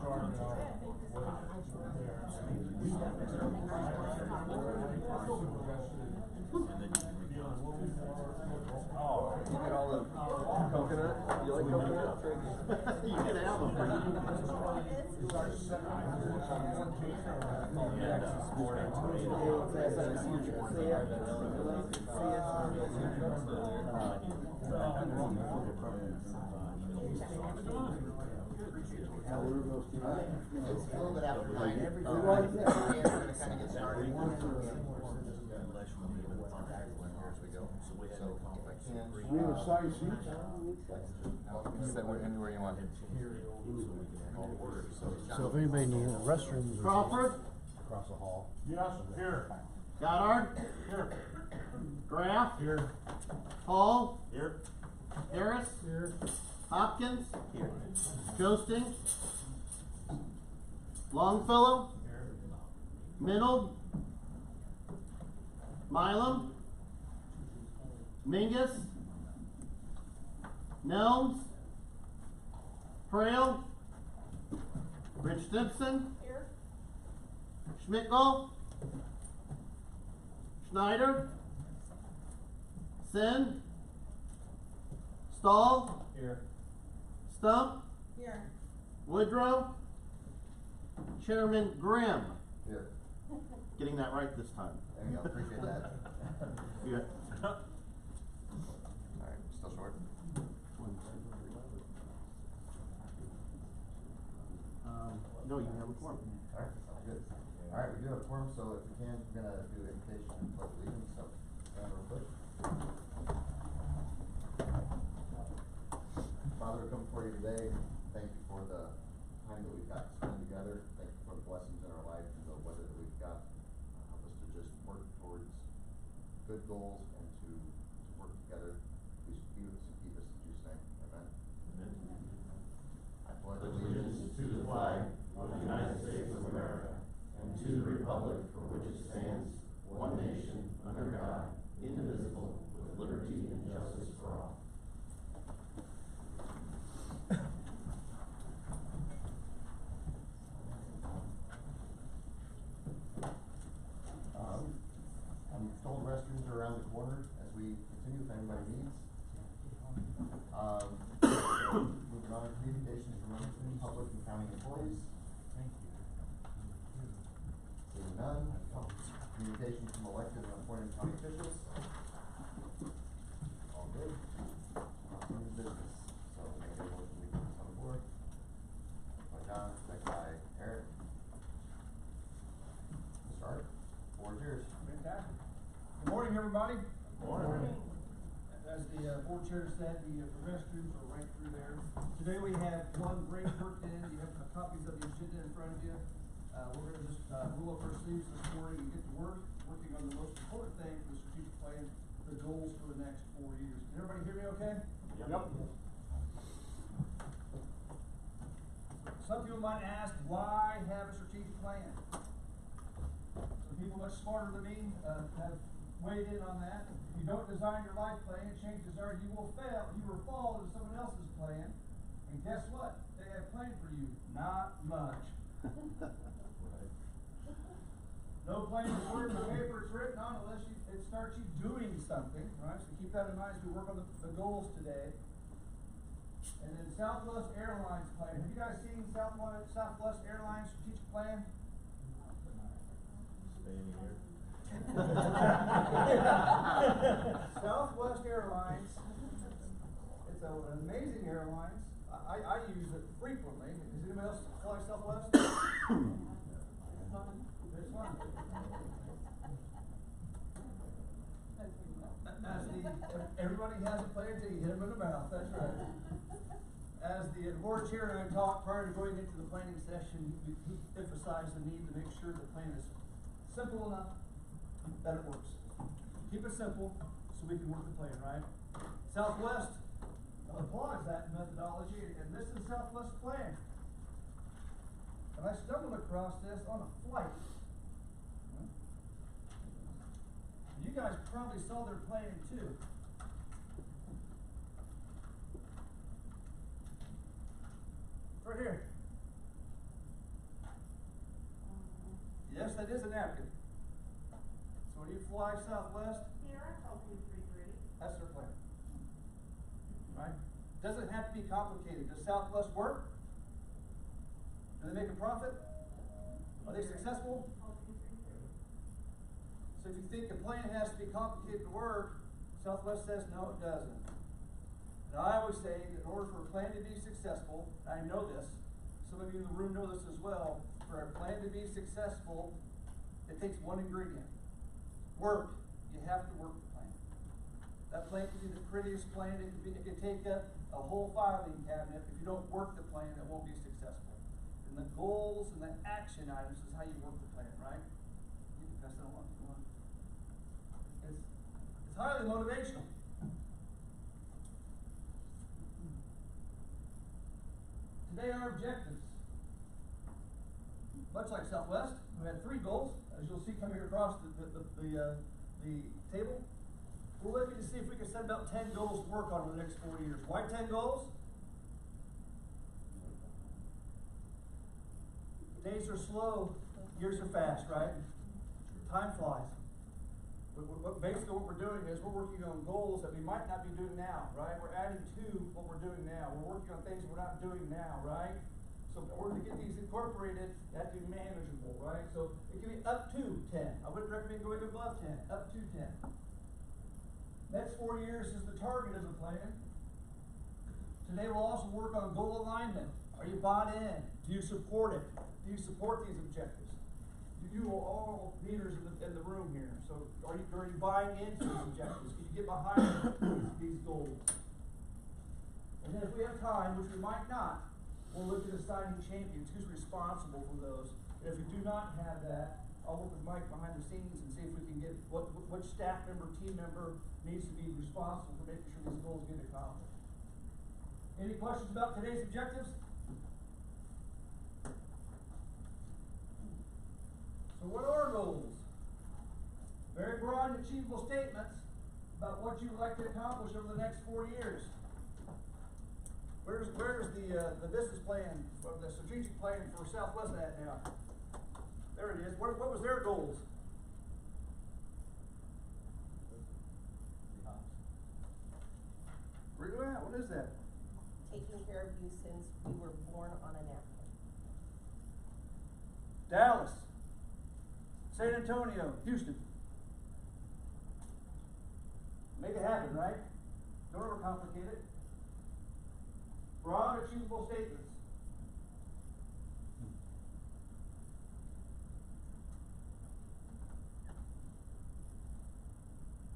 Oh, you get all the coconut? You like coconut? You can have them. It's a little bit after 9. We're gonna kind of get started. We have assigned seats. Sit anywhere you want. So if anybody needs restrooms. Crawford? Across the hall. Yes, here. Goddard? Here. Graff? Here. Hall? Here. Harris? Here. Hopkins? Here. Joesting? Longfellow? Here. Minold? Milam? Mingus? Nelms? Frail? Rich Stimson? Here. Schmidtgall? Schneider? Sin? Stahl? Here. Stump? Here. Woodrow? Chairman Grimm? Here. Getting that right this time. There you go, appreciate that. Yeah. Alright, still short? No, you have a form. Alright, sounds good. Alright, we do have a quorum, so if we can, we're gonna do invitation and pledge allegiance, so, stand real quick. Father, we come before you today, thank you for the time that we've got to spend together, thank you for the blessings in our life and the weather that we've got. Help us to just work towards good goals and to work together. Please be with us and keep us in Jesus' name, amen. I pledge allegiance to the flag of the United States of America and to the republic for which it stands, one nation, under God, indivisible, with liberty and justice for all. I'm told restrooms are around the corner as we continue if anybody needs. Moving on, communications from public and county employees. Seeing none. Communications from elected and appointed county officials. All good. Any business. So maybe we'll motion to get this on the board. By John, second by Eric. Start. Board yours. Fantastic. Good morning, everybody. Morning. As the board chair said, the restrooms are right through there. Today we have one break worked in. You have copies of the agenda in front of you. We're going to just roll up our sleeves this morning and get to work, working on the most important thing for the strategic plan, the goals for the next 4 years. Can everybody hear me okay? Yep. Some people might ask, why have a strategic plan? Some people much smarter than me have weighed in on that. If you don't design your life plan and change desire, you will fail. You will fall into someone else's plan. And guess what? They have planned for you. Not much. No plan is worth the paper it's written on unless it starts you doing something, right? So keep that in mind as we work on the goals today. And then Southwest Airlines plan. Have you guys seen Southwest Airlines strategic plan? Staying here. Southwest Airlines. It's an amazing airlines. I use it frequently. Does anybody else fly Southwest? It's fun. Everybody has a plan until you hit them in the mouth. That's right. As the board chair and I talked prior to going into the planning session, we emphasized the need to make sure the plan is simple enough that it works. Keep it simple so we can work the plan, right? Southwest applauds that methodology, and this is Southwest plan. And I stumbled across this on a flight. You guys probably saw their plan too. Right here. that is a napkin. So when you fly Southwest, Here, I told you 3-3. that's their plan. Right? Doesn't have to be complicated. Does Southwest work? Do they make a profit? Are they successful? Told you 3-3. So if you think a plan has to be complicated to work, Southwest says no, it doesn't. And I always say that in order for a plan to be successful, I know this, some of you in the room know this as well, for a plan to be successful, it takes one ingredient. Work. You have to work the plan. That plan can be the prettiest plan, it can take up a whole filing cabinet. If you don't work the plan, it won't be successful. And the goals and the action items is how you work the plan, right? You can pass that along if you want. It's highly motivational. Today our objectives. Much like Southwest, we had 3 goals, as you'll see coming across the table. We're looking to see if we can set about 10 goals to work on over the next 4 years. Why 10 goals? Days are slow, years are fast, right? Time flies. Basically what we're doing is we're working on goals that we might not be doing now, right? We're adding to what we're doing now. We're working on things we're not doing now, right? So we're gonna get these incorporated, that to be manageable, right? So it can be up to 10. I wouldn't recommend going above 10, up to 10. Next 4 years is the target of the plan. Today we'll also work on goal alignment. Are you bought in? Do you support it? Do you support these objectives? You are all leaders in the room here. So are you buying into these objectives? Can you get behind these goals? And then if we have time, which we might not, we'll look at assigning champions. Who's responsible for those? And if we do not have that, I'll work with Mike behind the scenes and see if we can get which staff member, team member needs to be responsible for making sure these goals get accomplished. Any questions about today's objectives? So what are goals? Very broad and achievable statements about what you would like to accomplish over the next 4 years. Where's the business plan, or the strategic plan for Southwest at now? There it is. What was their goals? Where you at? What is that? Taking care of you since we were born on a napkin. Dallas, San Antonio, Houston. Make it happen, right? Don't overcomplicate it. Broad, achievable statements.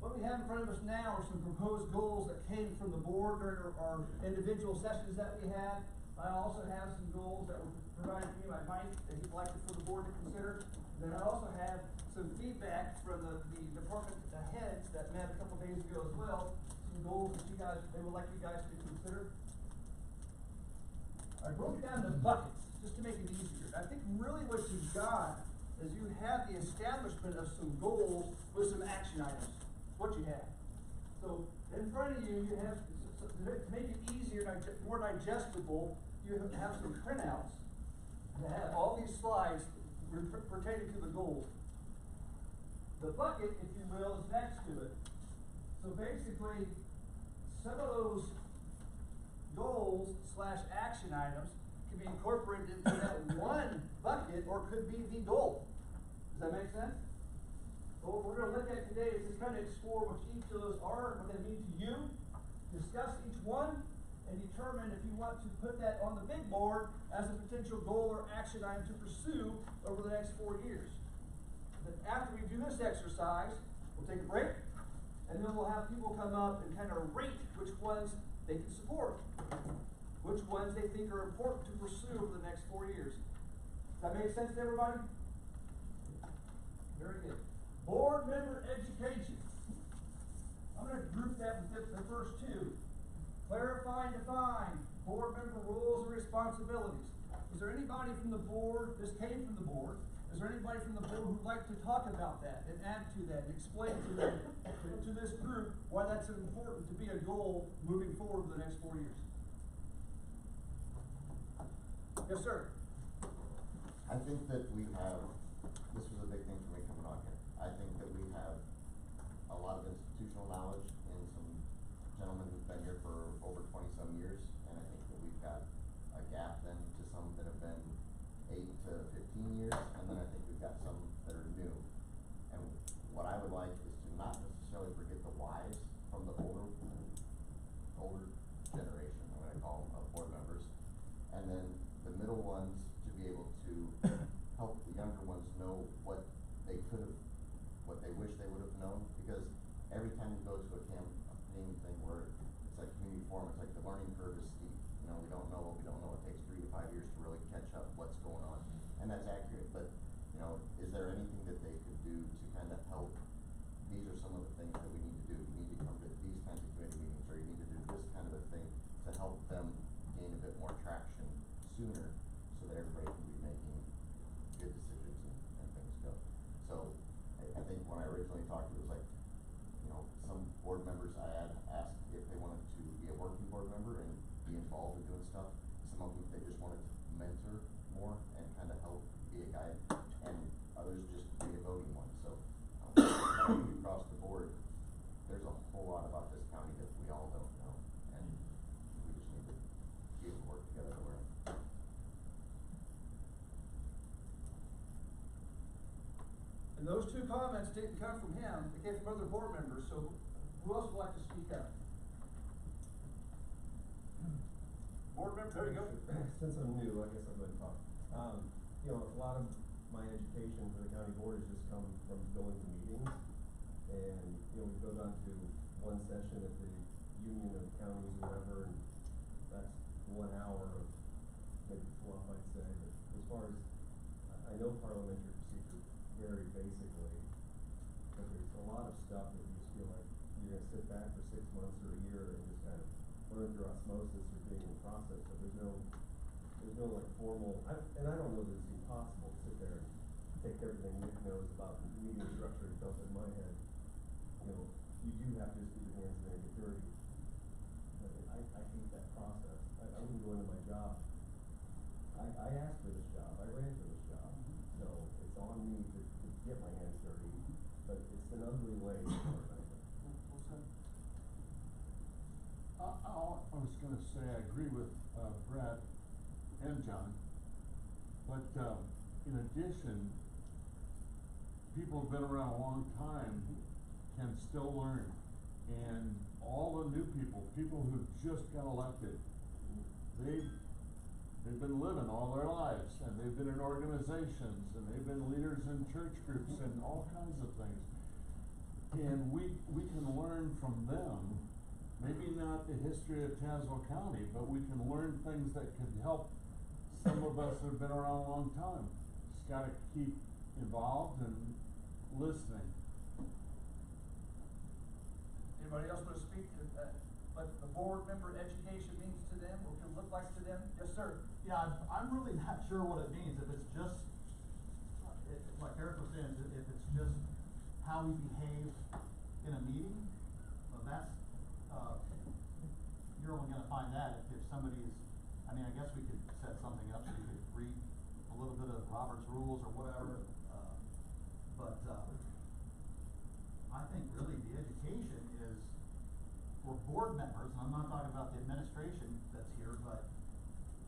What we have in front of us now are some proposed goals that came from the board during our individual sessions that we had. I also have some goals that were provided to me by Mike that he'd like for the board to consider. And then I also have some feedback from the department heads that met a couple days ago as well. Some goals that they would like you guys to consider. I broke it down into buckets just to make it easier. I think really what you've got is you have the establishment of some goals with some action items. What you have. So in front of you, you have, to make it easier, more digestible, you have some printouts that have all these slides pertaining to the goals. The bucket, if you will, is next to it. So basically, some of those goals / action items can be incorporated into that one bucket or could be the goal. Does that make sense? So what we're going to look at today is just kind of explore what each of those are, what they mean to you, discuss each one, and determine if you want to put that on the big board as a potential goal or action item to pursue over the next 4 years. Then after we do this exercise, we'll take a break, and then we'll have people come up and kind of rate which ones they can support, which ones they think are important to pursue over the next 4 years. Does that make sense to everybody? Very good. Board member education. I'm going to group that with the first two. Clarify and define board member roles and responsibilities. Is there anybody from the board, this came from the board, is there anybody from the board who'd like to talk about that and add to that and explain to them, to this group, why that's important to be a goal moving forward for the next 4 years? Yes, sir. I think that we have, this was a big years, and then I think we've got some that are new. And what I would like is to not necessarily forget the whys from the older generation, I'm gonna call them, of board members. And then the middle ones to be able to help the younger ones know what they could have, what they wish they would have known. Because every time you go to a campaign thing where it's like community forum, it's like the learning curve is steep. You know, we don't know, it takes 3 to 5 years to really catch up what's going on. And that's accurate, but, you know, is there anything that they could do to kind of help? These are some of the things that we need to do. You need to come to these kinds of committee meetings, or you need to do this kind of a thing to help them gain a bit more traction sooner, so that everybody can be making good decisions and things go. So, I think when I originally talked, it was like, you know, some board members I had asked if they wanted to be a working board member and be involved in doing stuff. Some of them, they just wanted to mentor more and kind of help be a guide, and others just be a voting one. So, across the board, there's a whole lot about this county that we all don't know, and we just need to be able to work together to learn. And those two comments didn't come from him, they came from other board members, so who else would like to speak up? Board member, there you go. Since I'm new, I guess I'm going to talk. You know, a lot of my education for the county board has just come from going to meetings. And, you know, we go down to one session at the Union of Counties or whatever, and that's 1 hour of maybe fluff, I'd say. But as far as, I know parliamentary procedure very basically, but there's a lot of stuff that you just feel like you're gonna sit back for 6 months or a year and just kind of learn through osmosis or being in the process, but there's no like formal, and I don't know that it's impossible to sit there and take everything Nick knows about the meeting structure and dump it in my head. You know, you do have to just get your hands in there and get dirty. I hate that process. I wouldn't go into my job. I asked for this job, I ran for this job, so it's on me to get my hands dirty, but it's an ugly way to organize it. I was gonna say, I agree with, Brad and John, but, in addition, people who've been around a long time can still learn. And all the new people who just got elected, they've been living all their lives, and they've been in organizations, and they've been leaders in church groups and all kinds of things. And we can learn from them, maybe not the history of Tazewell County, but we can learn things that could help some of us that have been around a long time. Just gotta keep involved and listening. Anybody else wanna speak to that, what the board member education means to them, or can look like to them? Yes, sir. Yeah, I'm really not sure what it means, if it's just, like Eric was saying, if it's just how we behave in a meeting, well, that's, you're only gonna find that if somebody's, I mean, I guess we could set something up so you could read a little bit of Robert's rules or whatever, but I think really the education is for board members, and I'm not talking about the administration that's here, but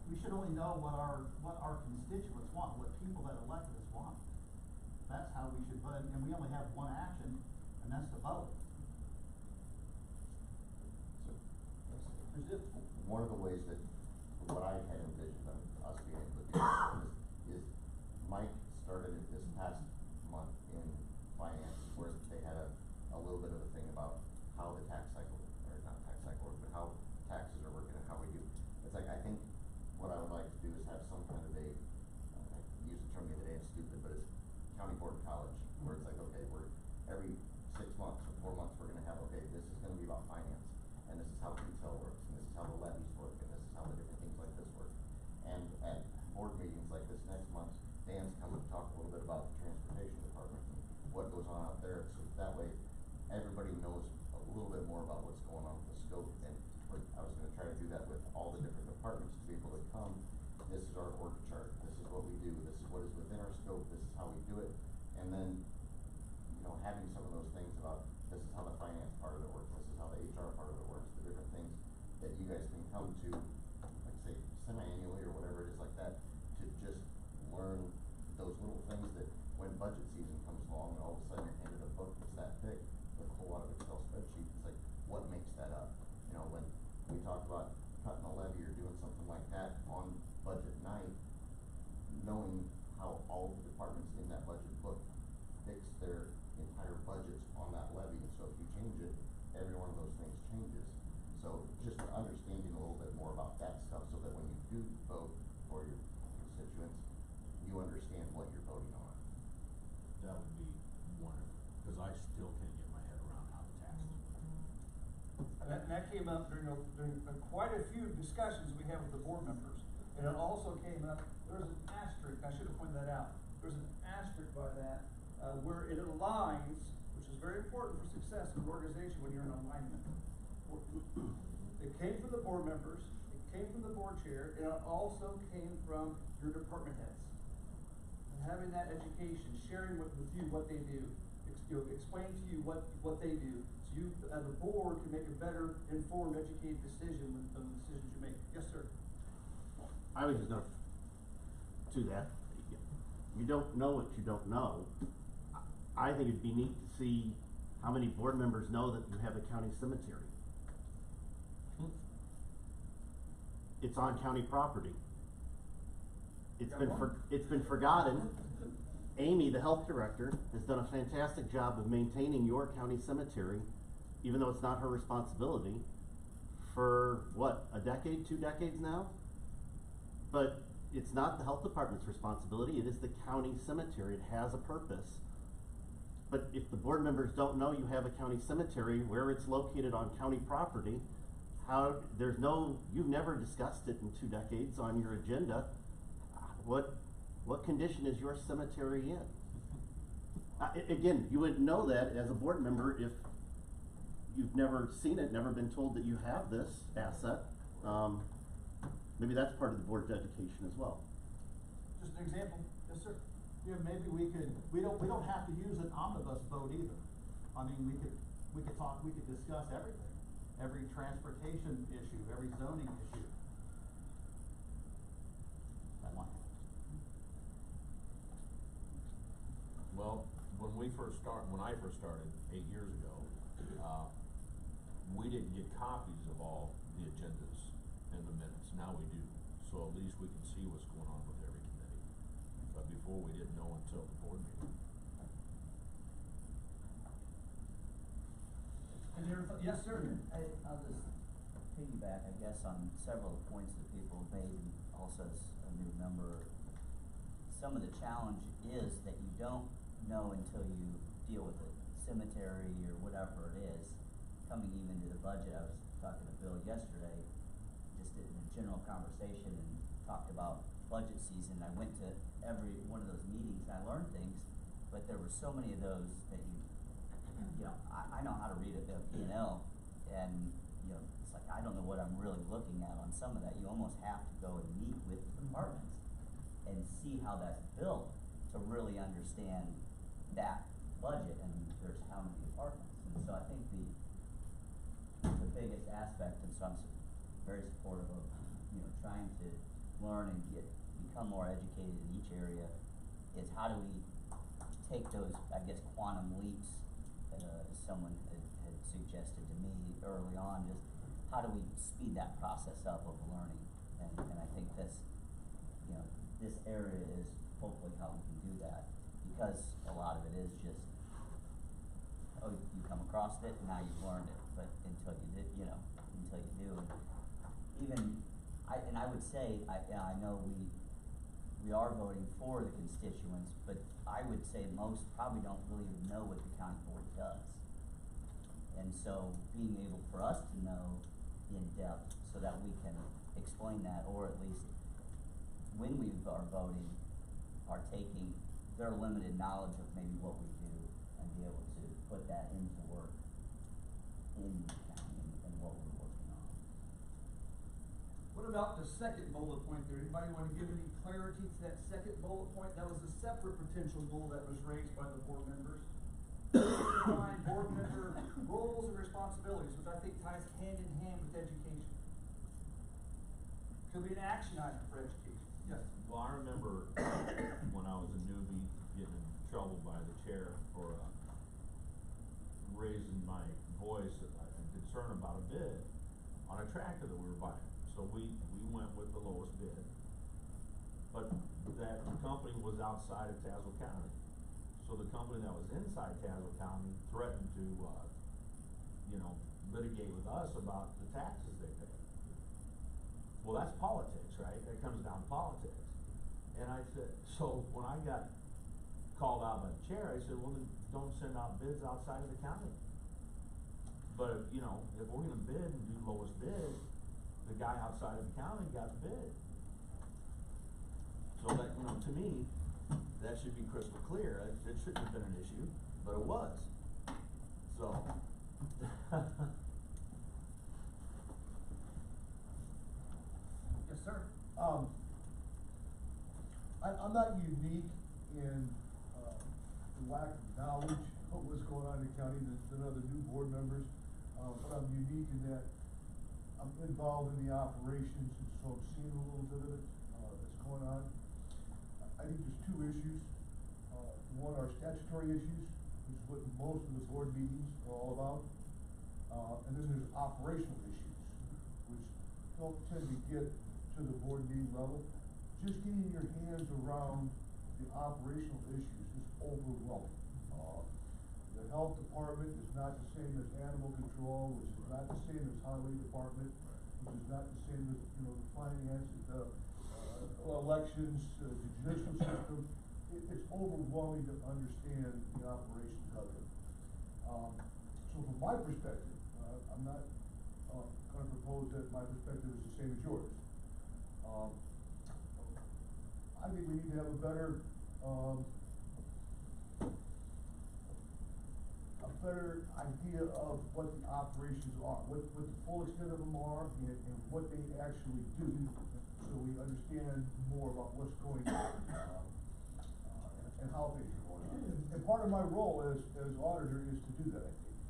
we should only know what our constituents want, what people that elected us want. That's how we should vote, and we only have one action, and that's to vote. So, one of the ways that, what I had envisioned of us being able to do is Mike started it this past month in finance, where they had a little bit of a thing about how the tax cycle, or not tax cycle, but how taxes are working and how we do. It's like, I think what I would like to do is have some kind of a, I used the term the other day, it's stupid, but it's county board college, where it's like, okay, we're every 6 months or 4 months, we're gonna have, okay, this is gonna be about finance, and this is how retail works, and this is how the levies work, and this is how the different things like this work. And at board meetings like this next month, Dan's coming to talk a little bit about the transportation department and what goes on out there, so that way everybody knows a little bit more about what's going on with the scope. And I was gonna try to do that with all the different departments, to be able to come, this is our org chart, this is what we do, this is what is within our scope, this is how we do it. And then, you know, having some of those things about, this is how the finance part of it works, this is how the HR part of it works, the different things that you guys can come to, like say, semi-annually or whatever it is like that, to just learn those all of a sudden you're handed a book that's that big with a whole lot of Excel spreadsheets. It's like, what makes that up? You know, when we talk about cutting a levy or doing something like that on budget night, knowing how all the departments in that budget book fix their entire budgets on that levy, and so if you change it, every one of those things changes. So just understanding a little bit more about that stuff, so that when you do vote for your constituents, you understand what you're voting on. That would be wonderful, cause I still can't get my head around how the taxes work. And that came up during quite a few discussions we had with the board members. And it also came up, there's an asterisk, I should have pointed that out. There's an asterisk by that, where it aligns, which is very important for success of an organization when you're in alignment. It came from the board members, it came from the board chair, and it also came from your department heads. And having that education, sharing with you what they do, explain to you what they do, so you, as a board, can make a better informed, educated decision with the decisions you make. Yes, sir. I was just gonna, to that, you don't know what you don't know. I think it'd be neat to see how many board members know that you have a county cemetery. It's on county property. It's been forgotten. Amy, the health director, has done a fantastic job of maintaining your county cemetery, even though it's not her responsibility, for what, a decade, 2 decades now? But it's not the health department's responsibility, it is the county cemetery, it has a purpose. But if the board members don't know you have a county cemetery, where it's located on county property, you've never discussed it in 2 decades on your agenda, what condition is your cemetery in? Again, you wouldn't know that as a board member if you've never seen it, never been told that you have this asset. Maybe that's part of the board's education as well. Just an example. Yes, sir. Yeah, maybe we don't have to use an omnibus vote either. I mean, we could discuss everything, every transportation issue, every zoning issue. That one. Well, when I first started 8 years ago, we didn't get copies of all the agendas and the minutes. Now we do, so at least we can see what's going on with every committee. But before, we didn't know until the board meeting. Yes, sir. I'll just piggyback, I guess, on several of the points that people have made, and also as a new member. Some of the challenge is that you don't know until you deal with it, cemetery or whatever it is. Coming even to the budget, I was talking to Bill yesterday, just in a general conversation, and talked about budget season. I went to every one of those meetings and I learned things, but there were so many of those that I know how to read a P&L, and it's like I don't know what I'm really looking at on some of that. You almost have to go and meet with the departments and see how that's built to really understand that budget, and there's how many departments. And so I think the biggest aspect, and so I'm very supportive of trying to learn and become more educated in each area, is how do we take those, I guess, quantum leaps, as someone had suggested to me early on, just how do we speed that process up of learning? And I think this area is hopefully how we can do that, because a lot of it is just, you come across it, now you've learned it, but until you did, until you do. And I would say, I know we are voting for the constituents, but I would say most probably don't really even know what the county board does. And so being able for us to know in depth so that we can explain that, or at least when we are voting, are taking their limited knowledge of maybe what we do and be able to put that into work in the county and what we're working on. What about the second bullet point there? Anybody want to give any clarity to that second bullet point? That was a separate potential goal that was raised by the board members. Define board member roles and responsibilities, which I think ties hand in hand with education. Could be an action item for education. Yes. Well, I remember when I was a newbie getting in trouble by the chair for, raising my voice and concern about a bid on a tractor that we were buying. So we went with the lowest bid, but that company was outside of Tazewell County. So the company that was inside Tazewell County threatened to, litigate with us about the taxes they pay. Well, that's politics, right? That comes down to politics. And I said, so when I got called out by the chair, I said, well, then don't send out bids outside of the county. But, if we're gonna bid and do lowest bid, the guy outside of the county got the bid. So that, to me, that should be crystal clear. It shouldn't have been an issue, but it was. So. Yes, sir. I'm not unique in, the lack of knowledge of what's going on in the county than other new board members. But I'm unique in that I'm involved in the operations, and so I'm seeing a little bit of it, that's going on. I think there's two issues. One are statutory issues, which is what most of the board meetings are all about. And then there's operational issues, which don't tend to get to the board meeting level. Just getting your hands around the operational issues is overwhelming. The health department is not the same as animal control, which is not the same as highway department, which is not the same as, the finance, elections, the judicial system. It's overwhelming to understand the operations of it. So from my perspective, I'm not, gonna propose that my perspective is the same as yours. I think we need to have a better idea of what the operations are, what the full extent of them are, and what they actually do, so we understand more about what's going on, and how things are going on. And part of my role as auditor is to do that, I think.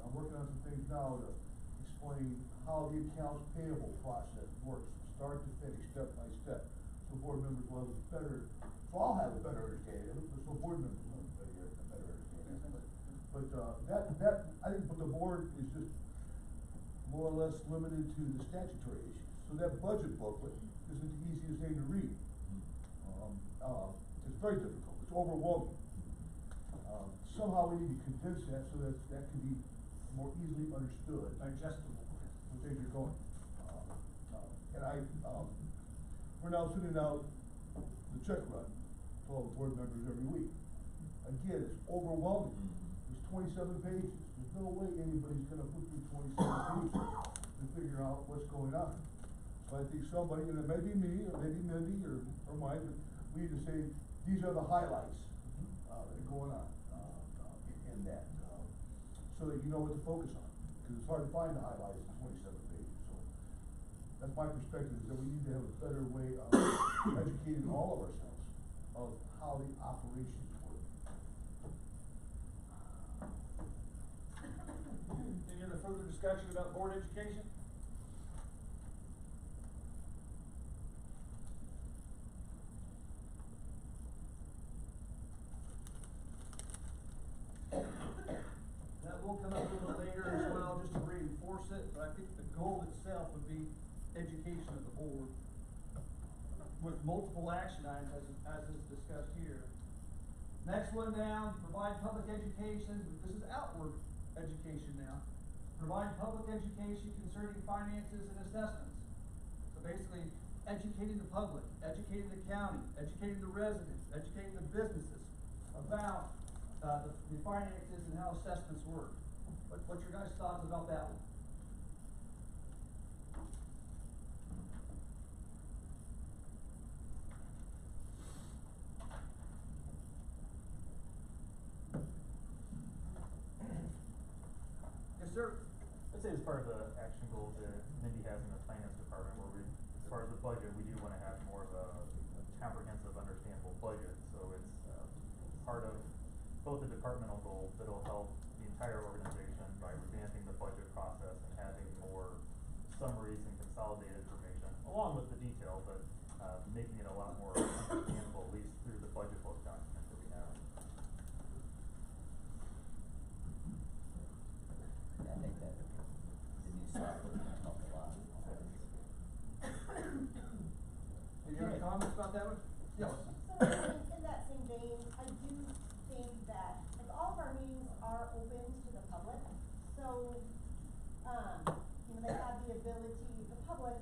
I'm working on some things now to explain how the accounts payable process works, start to finish, step by step, so board members will have a better, so I'll have a better understanding of it, so board members will have a better understanding of it. But, I think, the board is just more or less limited to the statutory issues. So that budget booklet isn't the easiest thing to read. It's very difficult, it's overwhelming. Somehow we need to condense that so that can be more easily understood. Digestible. Where things are going. We're now sending out the check run to all the board members every week. Again, it's overwhelming. There's 27 pages. There's no way anybody's gonna put through 27 pages to figure out what's going on. So I think somebody, and it may be me, or maybe Mindy, or Mike, but we need to say, these are the highlights, that are going on, in that, so that you know what to focus on. Cause it's hard to find the highlights in 27 pages, so. That's my perspective, is that we need to have a better way of educating all of ourselves of how the operations work. Any other further discussion about board education? That will come up a little later as well, just to reinforce it, but I think the goal itself would be education of the board with multiple action items as is discussed here. Next one down, provide public education, this is outward education now. Provide public education concerning finances and assessments. So basically, educating the public, educating the county, educating the residents, educating the businesses about the finances and how assessments work. What's your guys' thoughts about that one? Yes, sir. I'd say as part of the action goals that Mindy has in the finance department, where we, as far as the budget, we do wanna have more of a comprehensive, understandable budget, so it's, part of both the departmental goals that'll help the entire organization by revamping the budget process and having more summaries and consolidated information, along with the detail, but, making it a lot more understandable, at least through the budget book document that we have. comments about that one? Yes. So in that same vein, I do think that, like, all of our meetings are open to the public, so, you know, they have the ability, the public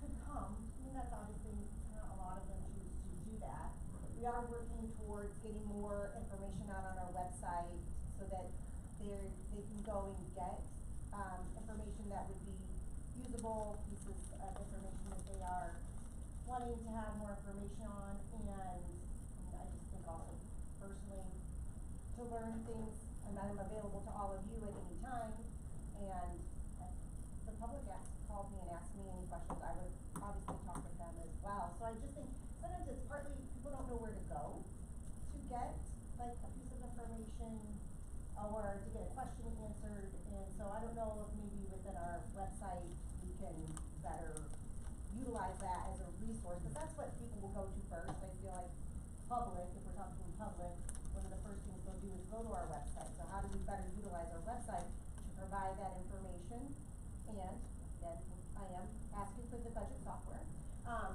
could come, I mean, that's obviously, not a lot of them choose to do that. We are working towards getting more information out on our website, so that they can go and get, information that would be usable, pieces of information that they are wanting to have more information on, and I just think also personally, to learn things, and I'm available to all of you at any time, and if the public called me and asked me any questions, I would obviously talk with them as well. So I just think sometimes it's partly people don't know where to go to get like a piece of information or to get a question answered, and so I don't know if maybe within our website we can better utilize that as a resource, because that's what people will go to first. I feel like public, if we're talking public, one of the first things they'll do is go to our website. So how do we better utilize our website to provide that information? And again, I am asking for the budget software,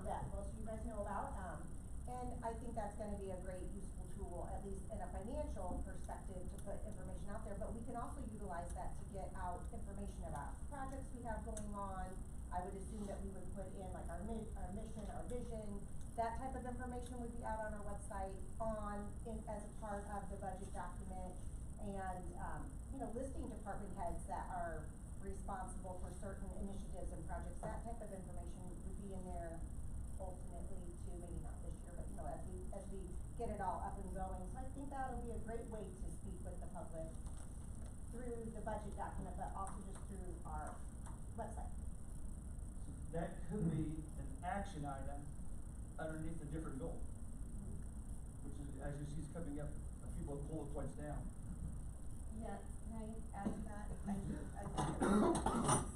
that most of you guys know about. And I think that's gonna be a great useful tool, at least in a financial perspective, to put information out there. But we can also utilize that to get out information about projects we have going on. I would assume that we would put in like our mission, our vision, that type of information would be out on our website as a part of the budget document. And, you know, listing department heads that are responsible for certain initiatives and projects, that type of information would be in there ultimately too, maybe not this year, but you know, as we get it all up and going. So I think that'll be a great way to speak with the public through the budget document, but also just through our website. That could be an action item underneath a different goal, which is, as you see, is coming up a few bullet points down. Yeah, can I add to that? I think